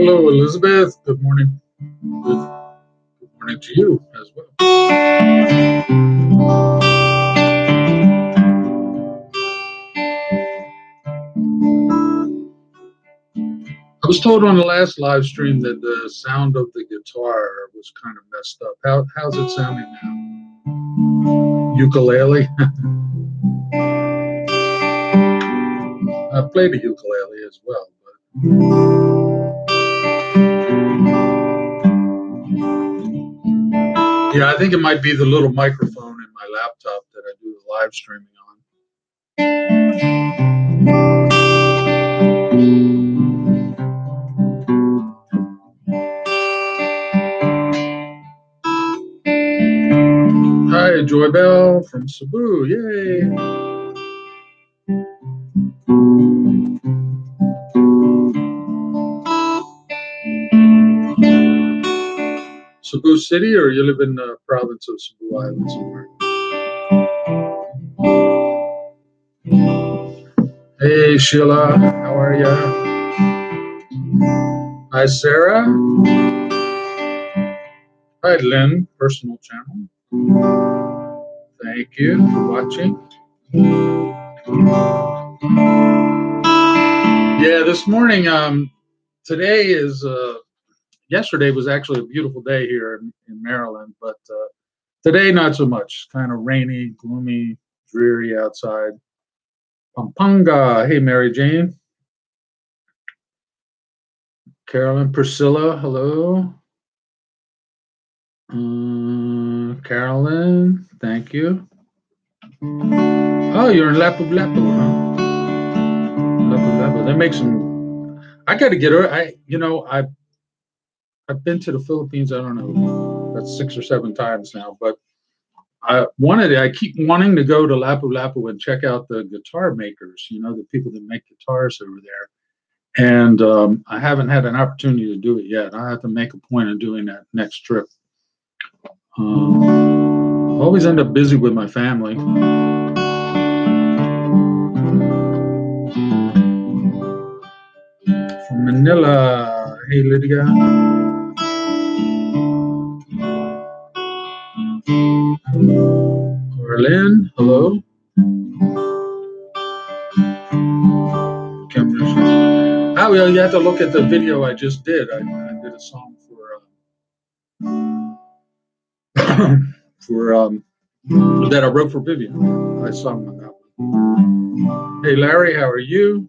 Hello, Elizabeth. Good morning. Good morning to you as well. I was told on the last live stream that the sound of the guitar was kind of messed up. How's it sounding now? Ukulele. I played the ukulele as well. Yeah, I think it might be the little microphone in my laptop that I do the live streaming on. Hi, Joy Bell from Cebu. Yay. Cebu City, or you live in the province of Cebu Island somewhere? Hey, Sheila. How are ya? Hi, Sarah. Hi, Lynn. Personal channel. Thank you for watching. Yeah, this morning, today is, yesterday was actually a beautiful day here in Maryland, but today not so much. Kind of rainy, gloomy, dreary outside. Pampanga. Hey, Mary Jane. Carolyn, Priscilla, hello. Carolyn, thank you. Oh, you're in Lapu-Lapu, huh? Lapu-Lapu. They make some. I got to get her. I've been to the Philippines. I don't know, that's 6 or 7 times now, but I keep wanting to go to Lapu-Lapu and check out the guitar makers. The people that make guitars over there. And I haven't had an opportunity to do it yet. I have to make a point of doing that next trip. Always end up busy with my family. From Manila, hey Lydia. Berlin, hello. Oh, well, you have to look at the video I just did. I did a song for that I wrote for Vivian. I sung on that one. Hey Larry, how are you?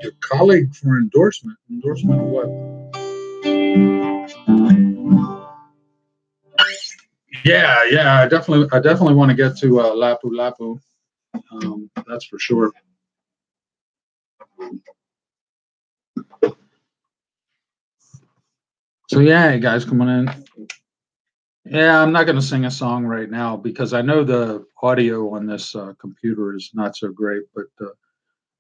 Your colleague for endorsement. Endorsement of what? Yeah. I definitely want to get to Lapu-Lapu. That's for sure. So yeah, you guys coming in. Yeah, I'm not going to sing a song right now because I know the audio on this computer is not so great, but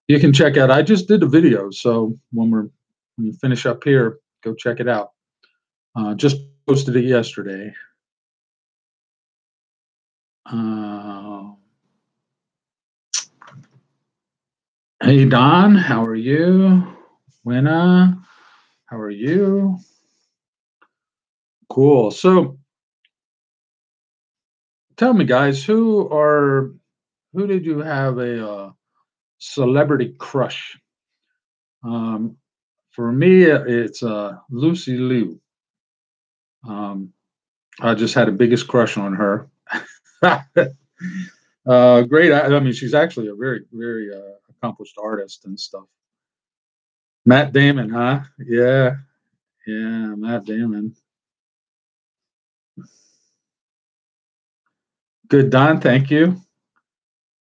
you can check out. I just did a video, so when you finish up here, go check it out. Just posted it yesterday. Hey Don, how are you? Winna, how are you? Cool. So tell me, guys, who did you have a celebrity crush? For me, it's Lucy Liu. I just had the biggest crush on her. Great. I mean, she's actually a very, very accomplished artist and stuff. Matt Damon, huh? Yeah, Matt Damon. Good, Don. Thank you.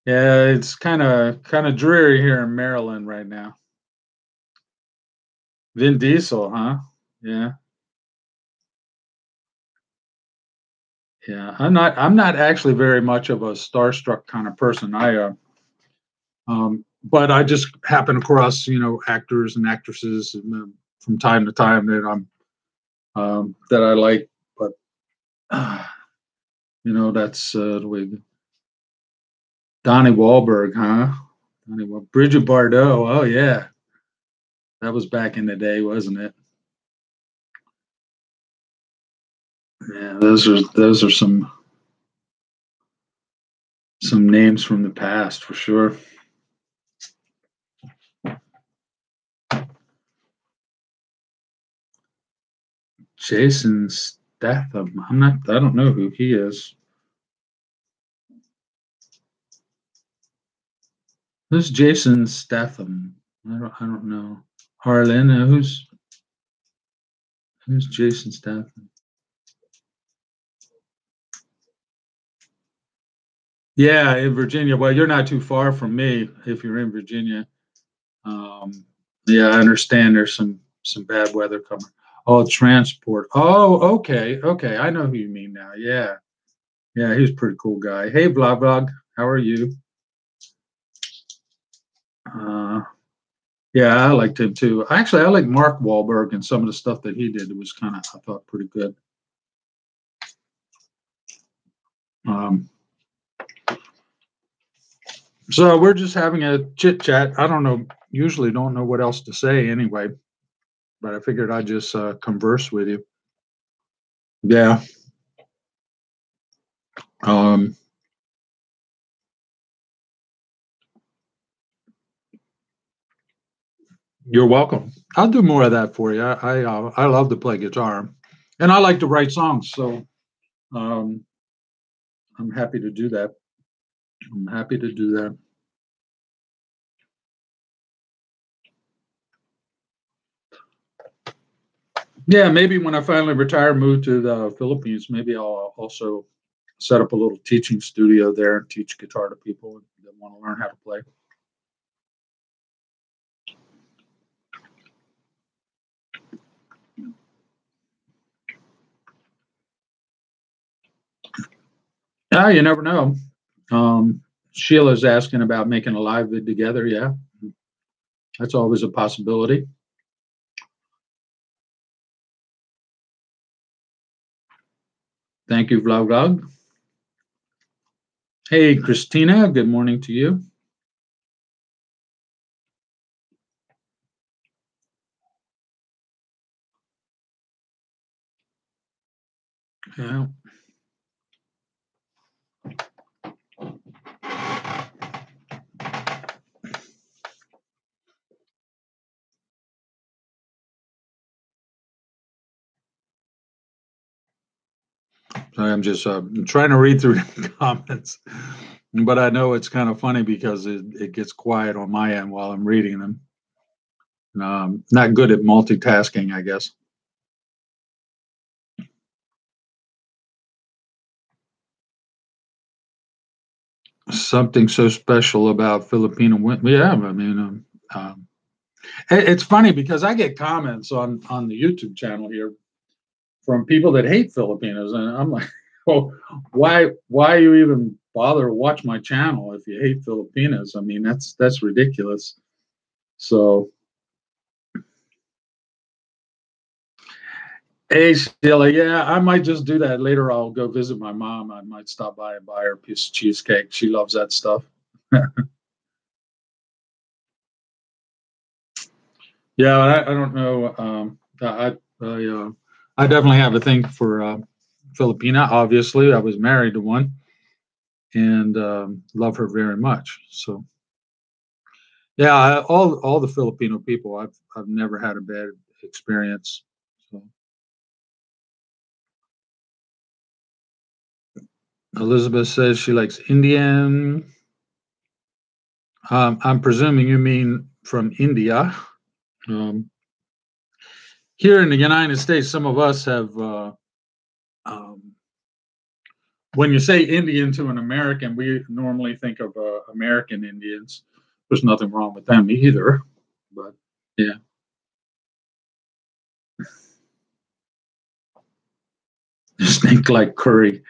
Yeah, it's kind of dreary here in Maryland right now. Vin Diesel, huh? Yeah. Yeah, I'm not actually very much of a starstruck kind of person. But I just happen across, actors and actresses from time to time that I like. But that's the way. Donnie Wahlberg, huh? Bridget Bardot. Oh yeah, that was back in the day, wasn't it? Yeah, those are some names from the past for sure. Jason Statham. I don't know who he is. Who's Jason Statham? I don't know. Harlan, who's Jason Statham? Yeah, in Virginia. Well, you're not too far from me if you're in Virginia. Um, yeah, I understand there's some bad weather coming. Oh, transport. Oh, okay, okay. I know who you mean now. Yeah, yeah. He's a pretty cool guy. Hey, Vlog Vlog, how are you? Uh, yeah, I liked him too. Actually, I like Mark Wahlberg and some of the stuff that he did. It was kind of, I thought, pretty good. Um, so we're just having a chit chat. I don't know. Usually, don't know what else to say anyway, but I figured I'd just converse with you. Yeah. Um, you're welcome. I'll do more of that for you. I love to play guitar, and I like to write songs. So um, I'm happy to do that. I'm happy to do that. Yeah, maybe when I finally retire, move to the Philippines, maybe I'll also set up a little teaching studio there and teach guitar to people that want to learn how to play. Yeah, you never know. Um, Sheila's asking about making a live vid together. Yeah, that's always a possibility. Thank you, Vlog Vlog. Hey, Christina, good morning to you. Yeah. I'm just trying to read through the comments, but I know it's kind of funny because it gets quiet on my end while I'm reading them. Not good at multitasking, I guess. Something so special about Filipino women. Yeah, I mean, it's funny because I get comments on the YouTube channel here from people that hate Filipinos, and I'm like, well, why you even bother to watch my channel if you hate Filipinos? I mean, that's ridiculous. So, hey, Sheila, yeah, I might just do that later. I'll go visit my mom. I might stop by and buy her a piece of cheesecake. She loves that stuff. Yeah, I don't know. I definitely have a thing for Filipina. Obviously, I was married to one and love her very much. So yeah, all the Filipino people, I've never had a bad experience. So Elizabeth says she likes Indian. I'm presuming you mean from India. Um, Here in the United States, some of us have. Um, when you say Indian to an American, we normally think of American Indians. There's nothing wrong with them either, but yeah, stink like curry.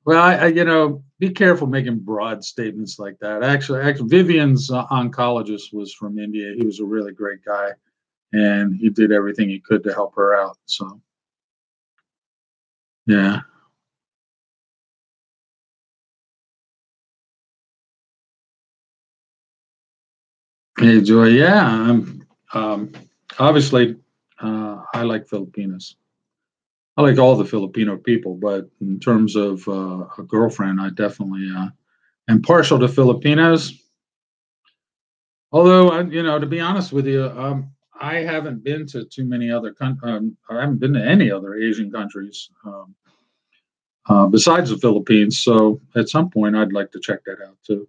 Well, be careful making broad statements like that. Actually, Vivian's oncologist was from India. He was a really great guy, and he did everything he could to help her out. So, yeah, Hey, Joy. Yeah, um, obviously, I like Filipinos. I like all the Filipino people, but in terms of a girlfriend, I definitely am partial to Filipinos. Although, to be honest with you, I haven't been to too many other I haven't been to any other Asian countries besides the Philippines. So at some point, I'd like to check that out too.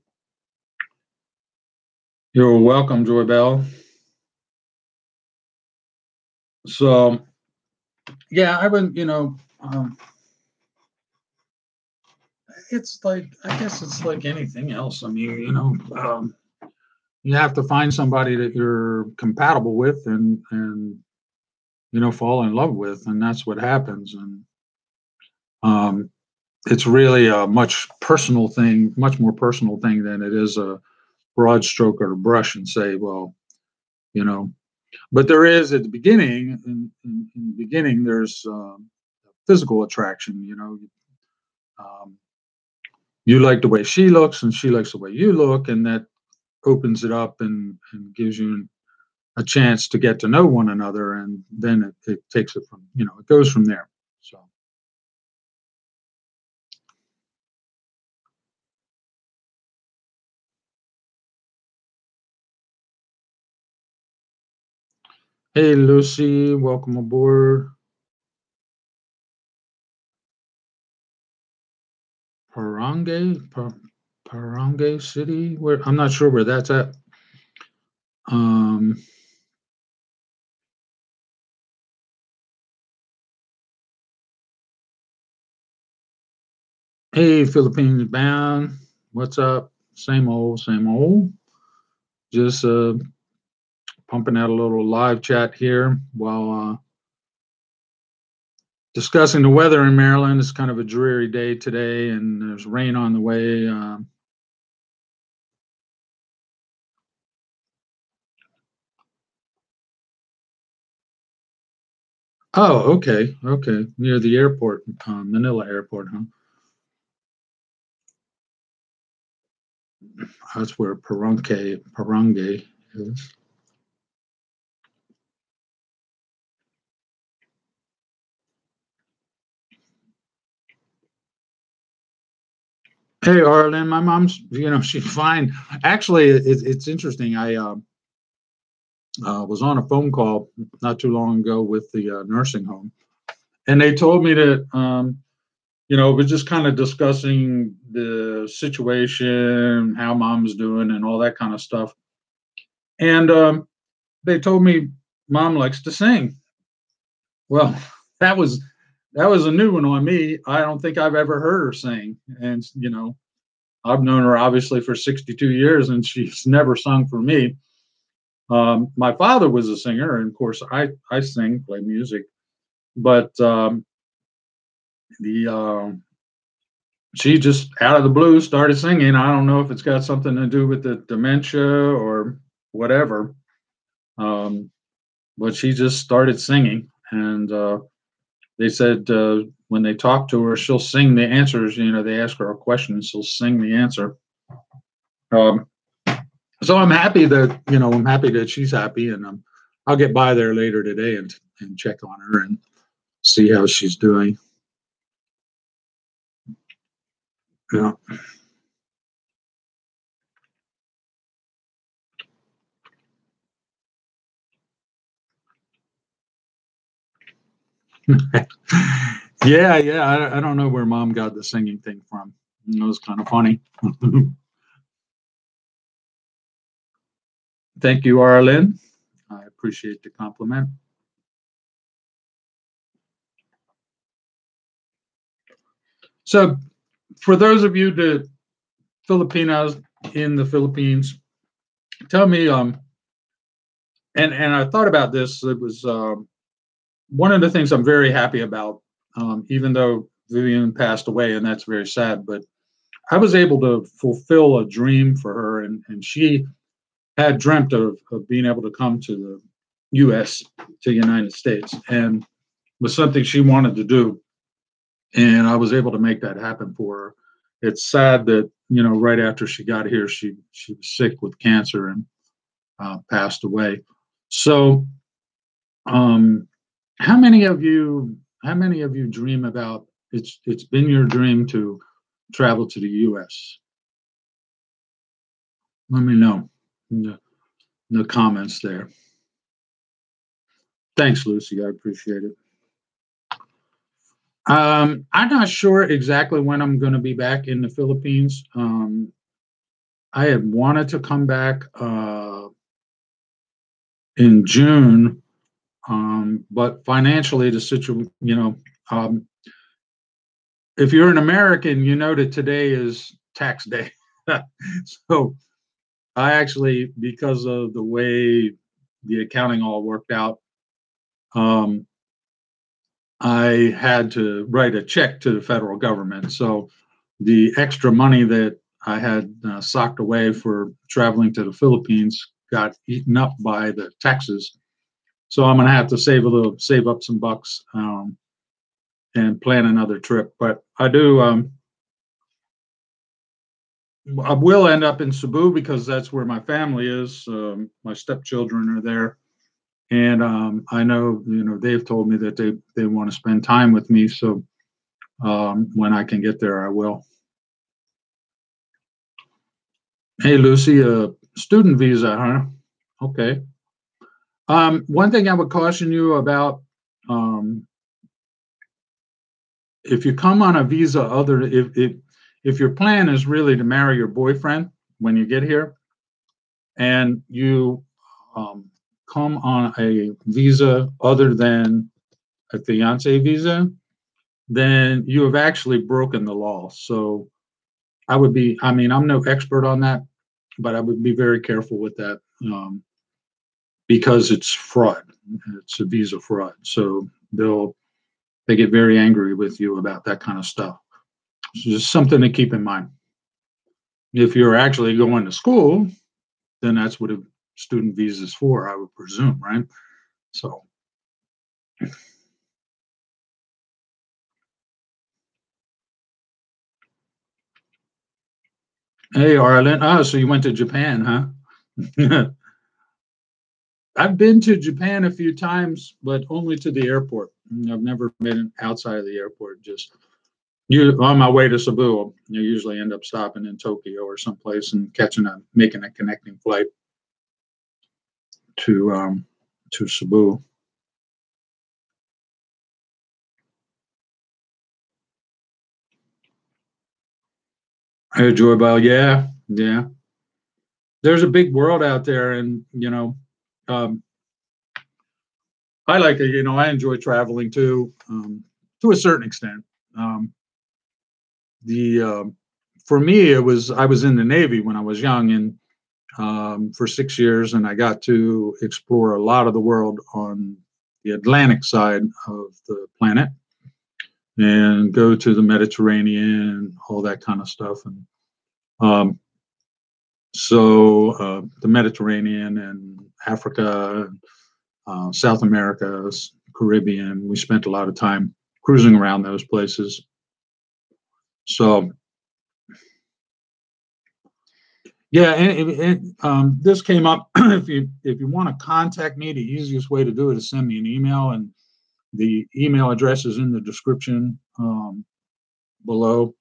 You're welcome, Joy Bell. So yeah, I would, it's like I guess it's like anything else. I mean, you have to find somebody that you're compatible with and fall in love with, and that's what happens. And um, it's really a much more personal thing than it is a broad stroke or a brush and say, well, you know. But there is at the beginning, in the beginning, there's physical attraction. Um, you like the way she looks, and she likes the way you look, and that opens it up and gives you a chance to get to know one another, and then it takes it from it goes from there. So hey Lucy, welcome aboard. Parange, Parange City. Where I'm not sure where that's at. Um, hey Philippines bound. What's up? Same old, same old. Just pumping out a little live chat here while discussing the weather in Maryland. It's kind of a dreary day today, and there's rain on the way. Oh, okay, okay, near the airport, Manila Airport, huh? That's where Parange is. Hey, Arlen, my mom's, she's fine. Actually, it's interesting. I was on a phone call not too long ago with the nursing home, and they told me that we're just kind of discussing the situation, how mom's doing, and all that kind of stuff. And they told me mom likes to sing. Well, that was that was a new one on me. I don't think I've ever heard her sing, and I've known her obviously for 62 years, and she's never sung for me. My father was a singer, and of course, I sing, play music, but the she just out of the blue started singing. I don't know if it's got something to do with the dementia or whatever, um, but she just started singing, and they said when they talk to her, she'll sing the answers. They ask her a question, and she'll sing the answer. Um, so I'm happy that she's happy, and I'll get by there later today and check on her and see how she's doing. Yeah. Yeah, yeah. I don't know where mom got the singing thing from. It was kind of funny. Thank you, Arlen. I appreciate the compliment. So, for those of you that Filipinos in the Philippines, tell me. And I thought about this. It was one of the things I'm very happy about, even though Vivian passed away, and that's very sad. But I was able to fulfill a dream for her, and she had dreamt of being able to come to the U.S. to the United States, and was something she wanted to do, and I was able to make that happen for her. It's sad that right after she got here, she was sick with cancer, and passed away. So, um, how many of you dream about it's been your dream to travel to the U.S.? Let me know in the comments there. Thanks, Lucy. I appreciate it. I'm not sure exactly when I'm going to be back in the Philippines. I had wanted to come back in June, but financially, the situation, if you're an American, you know that today is tax day. So I actually, because of the way the accounting all worked out, um, I had to write a check to the federal government. So the extra money that I had socked away for traveling to the Philippines got eaten up by the taxes. So I'm going to have to save up some bucks, and plan another trip. But I will end up in Cebu because that's where my family is. My stepchildren are there, and I know they've told me that they want to spend time with me. So when I can get there, I will. Hey, Lucy, student visa, huh? Okay. One thing I would caution you about, um, if you come on a visa other, if your plan is really to marry your boyfriend when you get here, and you um, come on a visa other than a fiance visa, then you have actually broken the law. So I mean, I'm no expert on that, but I would be very careful with that, because it's fraud. It's a visa fraud. So they get very angry with you about that kind of stuff. So just something to keep in mind. If you're actually going to school, then that's what a student visa is for, I would presume, right? So, hey, Arlen. Oh, so you went to Japan, huh? I've been to Japan a few times, but only to the airport. I've never been outside of the airport. Just on my way to Cebu, you usually end up stopping in Tokyo or someplace and making a connecting flight to Cebu. Hey, Joybell, yeah, yeah. There's a big world out there, and um, I like it. I enjoy traveling too, to a certain extent. Um, the For me, I was in the Navy when I was young, and for 6 years, and I got to explore a lot of the world on the Atlantic side of the planet and go to the Mediterranean, all that kind of stuff. And um, the Mediterranean and Africa, South America, Caribbean, we spent a lot of time cruising around those places. So yeah, and this came up. If you want to contact me, the easiest way to do it is send me an email, and the email address is in the description below.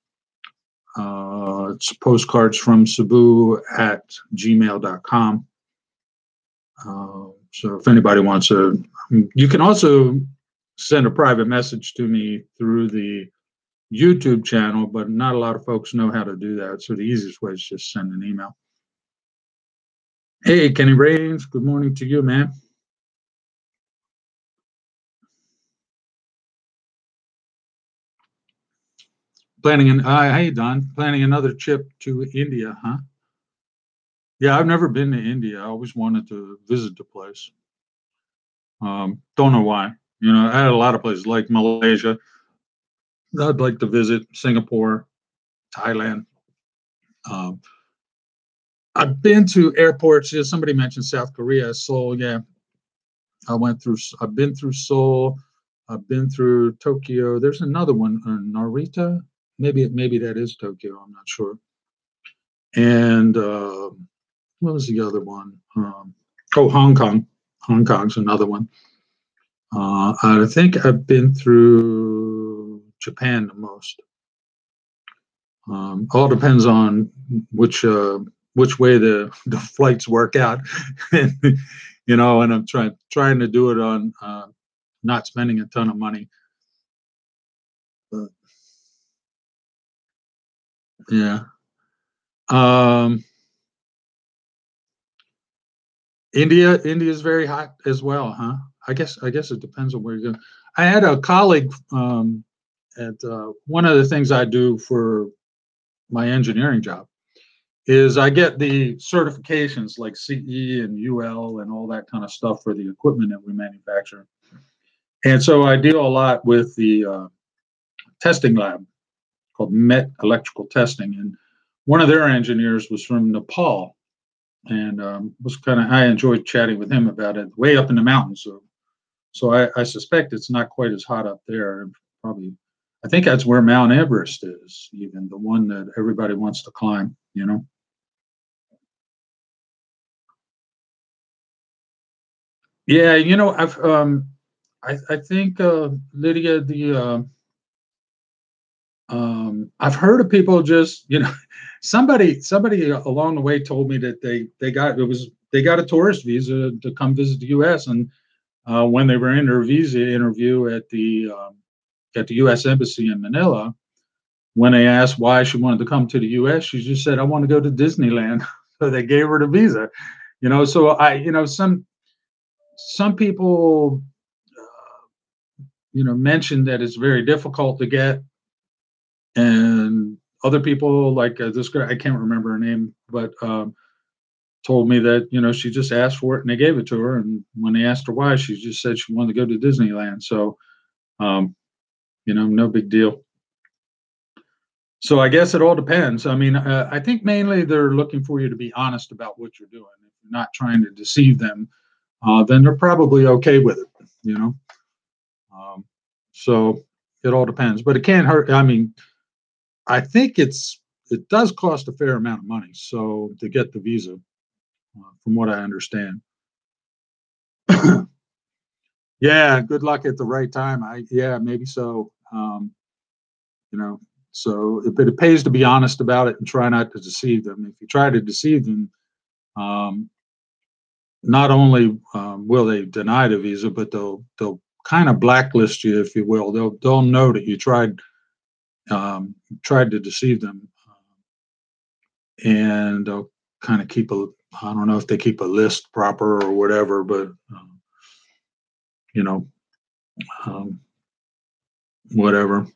It's postcards from Cebu at gmail.com. So if anybody wants you can also send a private message to me through the YouTube channel, but not a lot of folks know how to do that. So the easiest way is just send an email. Hey, Kenny Rains, good morning to you, man. Hey, Don, planning another trip to India, huh? Yeah, I've never been to India. I always wanted to visit the place. Don't know why. I had a lot of places like Malaysia. I'd like to visit Singapore, Thailand. Um, I've been to airports. Yeah, somebody mentioned South Korea, Seoul. Yeah, I've been through Seoul. I've been through Tokyo. There's another one, Narita. Maybe that is Tokyo. I'm not sure. And what was the other one? Oh, Hong Kong. Hong Kong's another one. I think I've been through Japan the most. All depends on which way the flights work out, and I'm trying to do it on not spending a ton of money. But yeah. Um, India is very hot as well, huh? I guess it depends on where you're going. I had a colleague at one of the things I do for my engineering job is I get the certifications like CE and UL and all that kind of stuff for the equipment that we manufacture. And so I deal a lot with the testing lab called Met Electrical Testing. And one of their engineers was from Nepal and was I enjoyed chatting with him about it way up in the mountains. So I suspect it's not quite as hot up there. Probably, I think that's where Mount Everest is, even the one that everybody wants to climb. Yeah, I think Lydia, I've heard of people just somebody along the way told me that they got a tourist visa to come visit the U.S. and when they were in their visa interview at the U.S. Embassy in Manila, when they asked why she wanted to come to the U.S., she just said, "I want to go to Disneyland." So they gave her the visa. So some people mentioned that it's very difficult to get, and other people like this girl, I can't remember her name, but told me that she just asked for it and they gave it to her, and when they asked her why, she just said she wanted to go to Disneyland. So um, no big deal. So I guess it all depends. I mean, I think mainly they're looking for you to be honest about what you're doing. If you're not trying to deceive them, then they're probably okay with it. Um, so it all depends, but it can't hurt. I mean, I think it does cost a fair amount of money. So to get the visa, from what I understand. Yeah, good luck at the right time. Yeah, maybe so. You know, but it pays to be honest about it and try not to deceive them. If you try to deceive them, um, not only will they deny the visa, but they'll kind of blacklist you, if you will. They'll know that you tried to deceive them, and they'll kind of keep a. I don't know if they keep a list proper or whatever, but you know, um, whatever.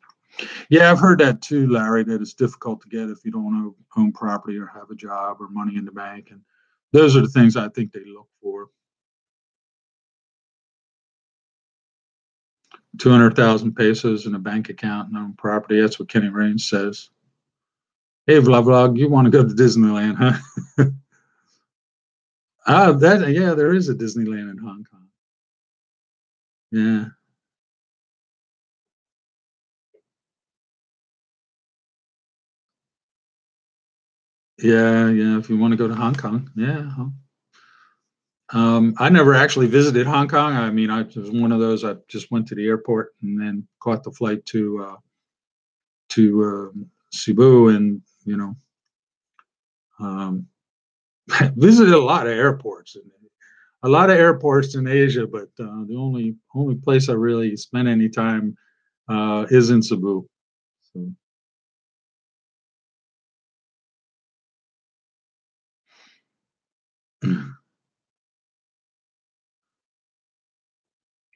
Yeah, I've heard that too, Larry. That it's difficult to get if you don't own property or have a job or money in the bank, and those are the things I think they look for. 200,000 pesos in a bank account and own property. That's what Kenny Rains says. Hey, Vlog, you want to go to Disneyland, huh? Yeah, there is a Disneyland in Hong Kong. Yeah, yeah. If you want to go to Hong Kong, yeah. I never actually visited Hong Kong. I mean, I was one of those. I just went to the airport and then caught the flight to Cebu, and um, visited a lot of airports. A lot of airports in Asia, but the only place I really spent any time is in Cebu. So,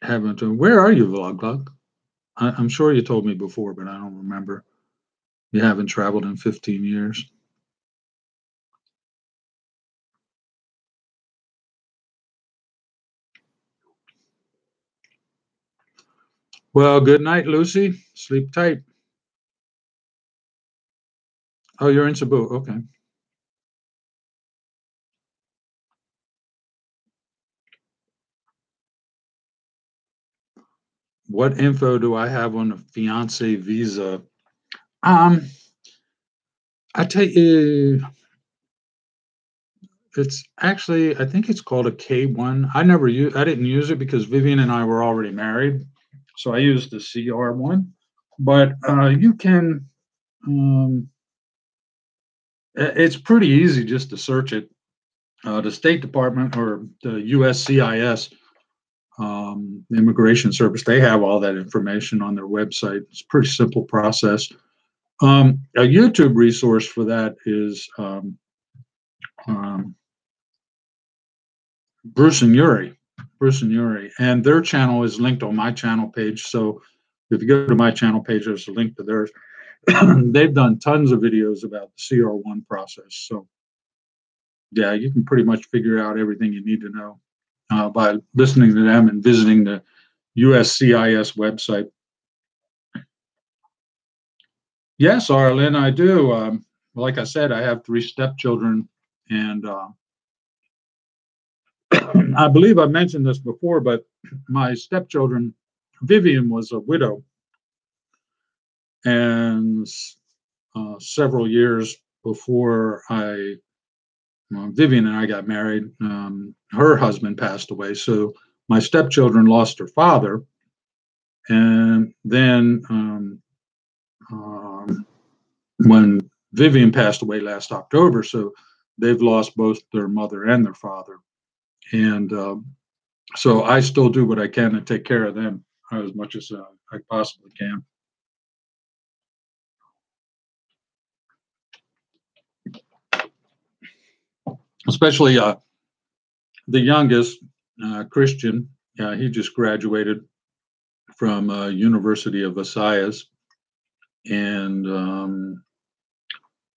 haven't. Where are you, Vlog? I'm sure you told me before, but I don't remember. You haven't traveled in 15 years. Well, good night, Lucy. Sleep tight. Oh, you're in Cebu. Okay. What info do I have on the fiance visa? Um, I tell you, It's actually, I think it's called a K1. I didn't use it because Vivian and I were already married, so I used the CR1. But you can, um, it's pretty easy just to search it. The State Department or the USCIS, the Immigration Service, they have all that information on their website. It's a pretty simple process. A YouTube resource for that is um, Bruce and Yuri. Bruce and Yuri. And their channel is linked on my channel page. So if you go to my channel page, there's a link to theirs. They've done tons of videos about the CR1 process. So yeah, you can pretty much figure out everything you need to know by listening to them and visiting the USCIS website. Yes, Arlen, I do. Like I said, I have three stepchildren, and I believe I mentioned this before, but my stepchildren, Vivian was a widow, and several years before Vivian and I got married, her husband passed away. So my stepchildren lost their father, and then when Vivian passed away last October, so they've lost both their mother and their father, and so I still do what I can to take care of them as much as I possibly can. Especially the youngest, Christian. He just graduated from University of Visayas, and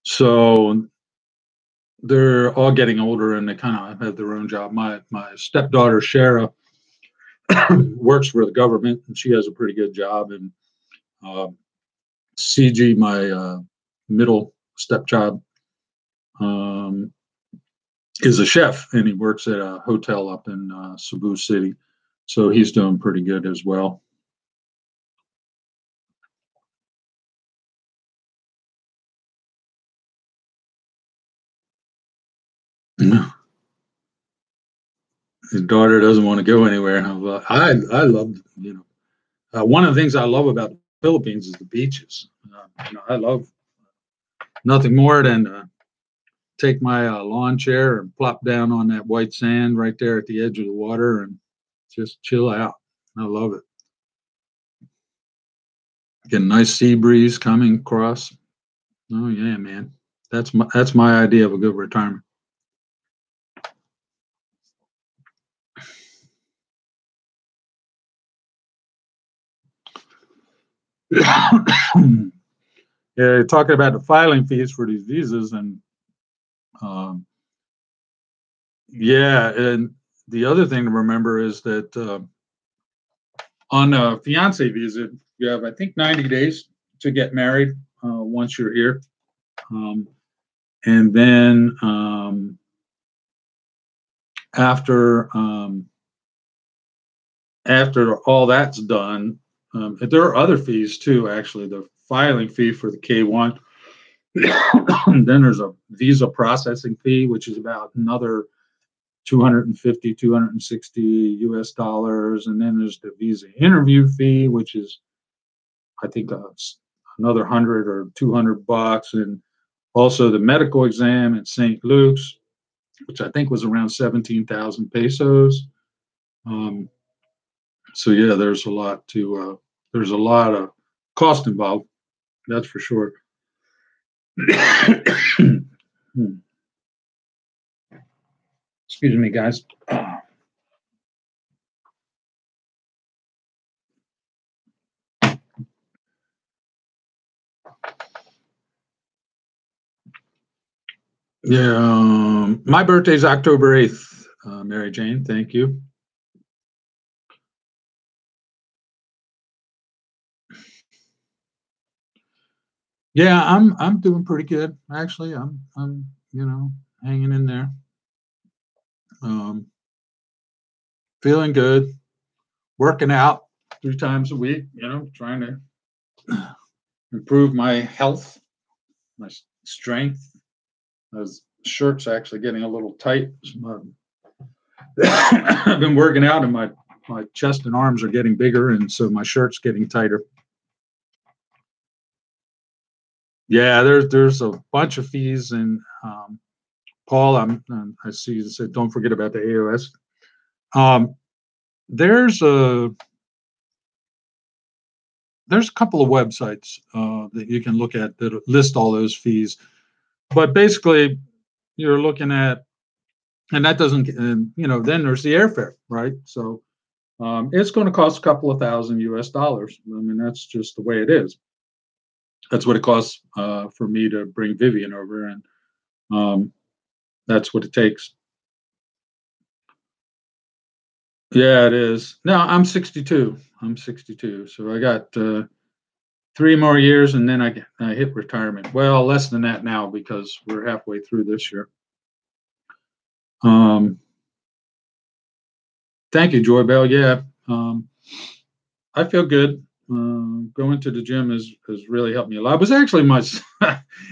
so they're all getting older, and they kind of have their own job. My stepdaughter Shara works for the government, and she has a pretty good job. And uh, CG, my middle stepchild, um, is a chef, and he works at a hotel up in Cebu City. So he's doing pretty good as well. His daughter doesn't want to go anywhere. I love, one of the things I love about the Philippines is the beaches. I love nothing more than take my lawn chair and plop down on that white sand right there at the edge of the water and just chill out. I love it. Get a nice sea breeze coming across. Oh yeah, man. That's my idea of a good retirement. Yeah, talking about the filing fees for these visas, and um, yeah, and the other thing to remember is that on a fiance visa, you have I think 90 days to get married once you're here, um, and then after after all that's done, there are other fees too. Actually, the filing fee for the K1. Then there's a visa processing fee, which is about another 250, 260 US dollars. And then there's the visa interview fee, which is, I think, another 100 or $200. And also the medical exam at St. Luke's, which I think was around 17,000 pesos. Um, so yeah, there's a lot of cost involved. That's for sure. Excuse me, guys. Yeah, my birthday's October 8th, Mary Jane. Thank you. Yeah, I'm doing pretty good actually. I'm hanging in there. Um, Feeling good. Working out 3 times a week. Trying to improve my health, my strength. I was shirt's actually getting a little tight. I've been working out, and my chest and arms are getting bigger, and so my shirt's getting tighter. Yeah, there's a bunch of fees, and Paul, I see you said don't forget about the AOS. Um, there's a there's a couple of websites that you can look at that list all those fees, but basically you're looking at, and that doesn't, and then there's the airfare, right? So it's going to cost a couple of thousand US dollars. I mean, that's just the way it is. That's what it costs for me to bring Vivian over, and um, that's what it takes. Yeah, it is. No, I'm 62. I'm 62, so I got 3 more years, and then I hit retirement. Well, less than that now because we're halfway through this year. Um, Thank you, Joy Bell. Yeah, I feel good. Going to the gym has really helped me a lot. It was actually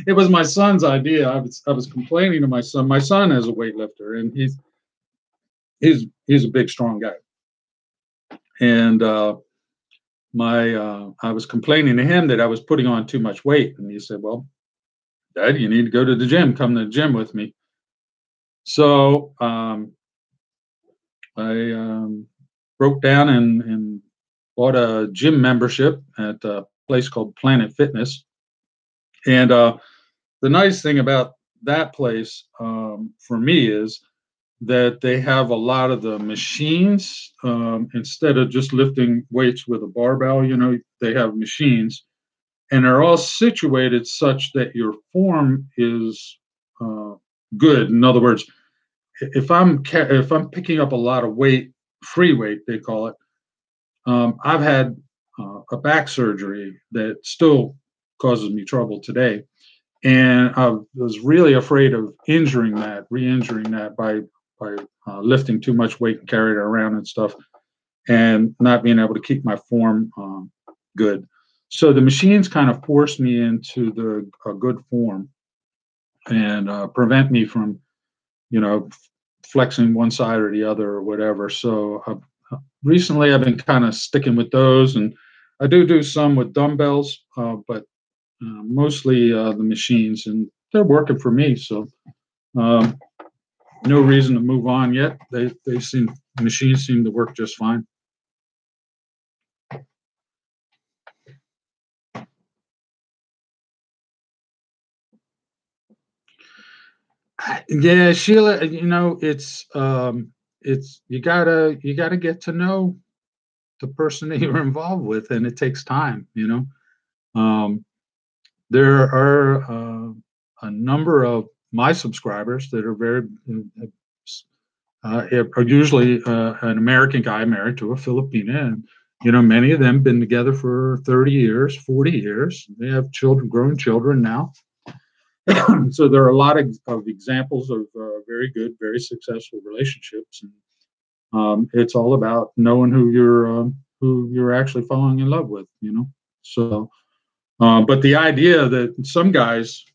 it was my son's idea. I was complaining to my son. My son is a weightlifter, and he's a big, strong guy. And my I was complaining to him that I was putting on too much weight, and he said, "Well, Dad, you need to go to the gym. Come to the gym with me." So I broke down and bought a gym membership at a place called Planet Fitness. And the nice thing about that place for me is that they have a lot of the machines. Instead of just lifting weights with a barbell, they have machines, and they're all situated such that your form is uh, good. In other words, if I'm picking up a lot of weight, free weight they call it. I've had a back surgery that still causes me trouble today, and I was really afraid of re-injuring that by lifting too much weight and carrying it around and stuff, and not being able to keep my form good. So the machines kind of force me into the a good form and prevent me from, you know, flexing one side or the other or whatever. So recently I've been kind of sticking with those, and I do some with dumbbells, but mostly the machines, and they're working for me. So um, no reason to move on yet. They seem machines seem to work just fine. Yeah, Sheila, it's you gotta get to know the person that you're involved with, and it takes time. There are a number of my subscribers that are are usually an American guy married to a Filipina, and many of them been together for 30 years, 40 years. They have children, grown children now. So there are a lot of examples of very good, very successful relationships, and it's all about knowing who you're actually falling in love with. So, but the idea that some guys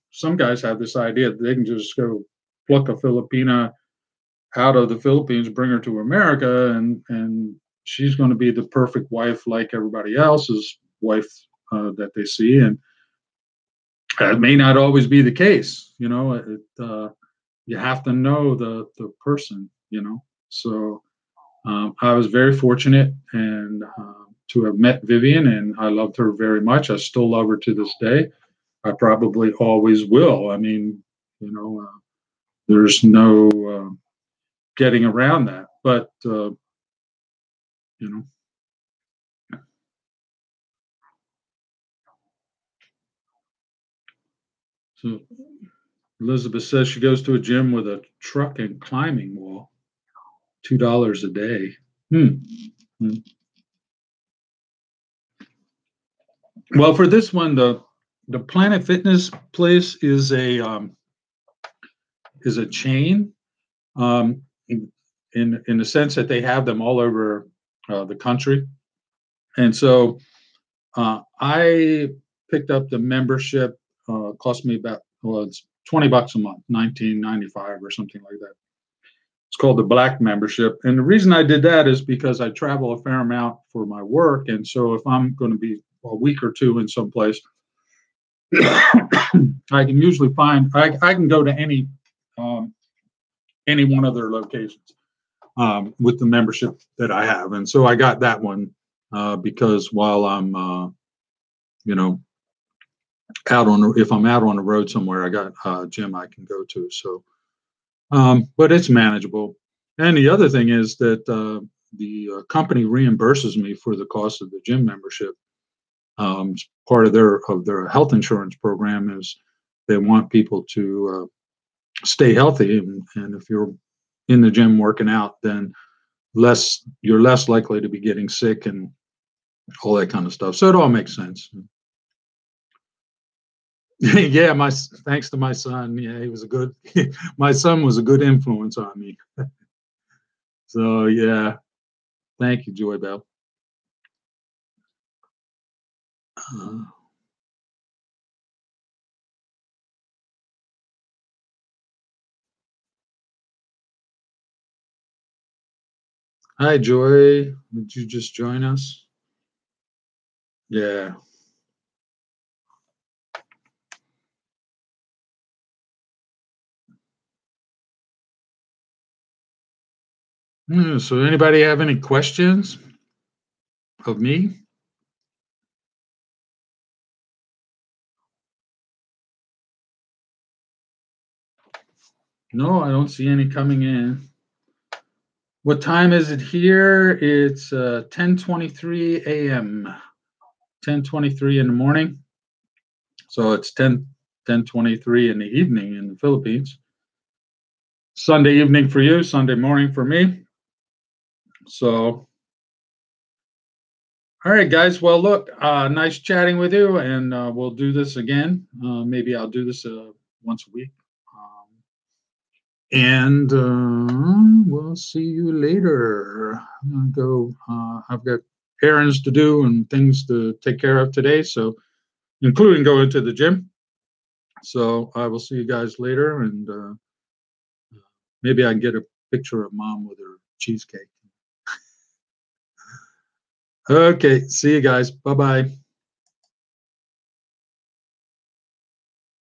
have this idea that they can just go pluck a Filipina out of the Philippines, bring her to America, and she's going to be the perfect wife like everybody else's wife that they see, and that may not always be the case. You have to know the person. So I was very fortunate and to have met Vivian, and I loved her very much. I still love her to this day. I probably always will. I mean, there's no getting around that. But you know, so Elizabeth says she goes to a gym with a truck and climbing wall, $2 a day. Hmm. Hmm. Well, for this one, the Planet Fitness place is a chain, in the sense that they have them all over the country, and so I picked up the membership. Cost me about, well, it's $20 a month, 19.95 or something like that. It's called the Black membership. And the reason I did that is because I travel a fair amount for my work. And so if I'm going to be a week or two in some place, I can usually find, I can go to any one of their locations with the membership that I have. And so I got that one because while I'm, you know, if I'm out on the road somewhere, I got a gym I can go to. So, but it's manageable. And the other thing is that the company reimburses me for the cost of the gym membership. Part of their health insurance program is they want people to stay healthy, and if you're in the gym working out, then you're less likely to be getting sick and all that kind of stuff. So it all makes sense. Yeah, thanks to my son. Yeah, he was a good. My son was a good influence on me. So yeah, thank you, Joy Bell. Uh, Hi, Joy. Did you just join us? Yeah. So anybody have any questions of me? No, I don't see any coming in. What time is it here? It's 10:23 a.m. 10:23 in the morning. So it's 10:23 in the evening in the Philippines. Sunday evening for you, Sunday morning for me. So, all right, guys. Well, look, nice chatting with you, and we'll do this again. Maybe I'll do this once a week. And we'll see you later. I've got errands to do and things to take care of today, so including going to the gym. So I will see you guys later, and maybe I can get a picture of mom with her cheesecake. Okay, see you guys. Bye bye.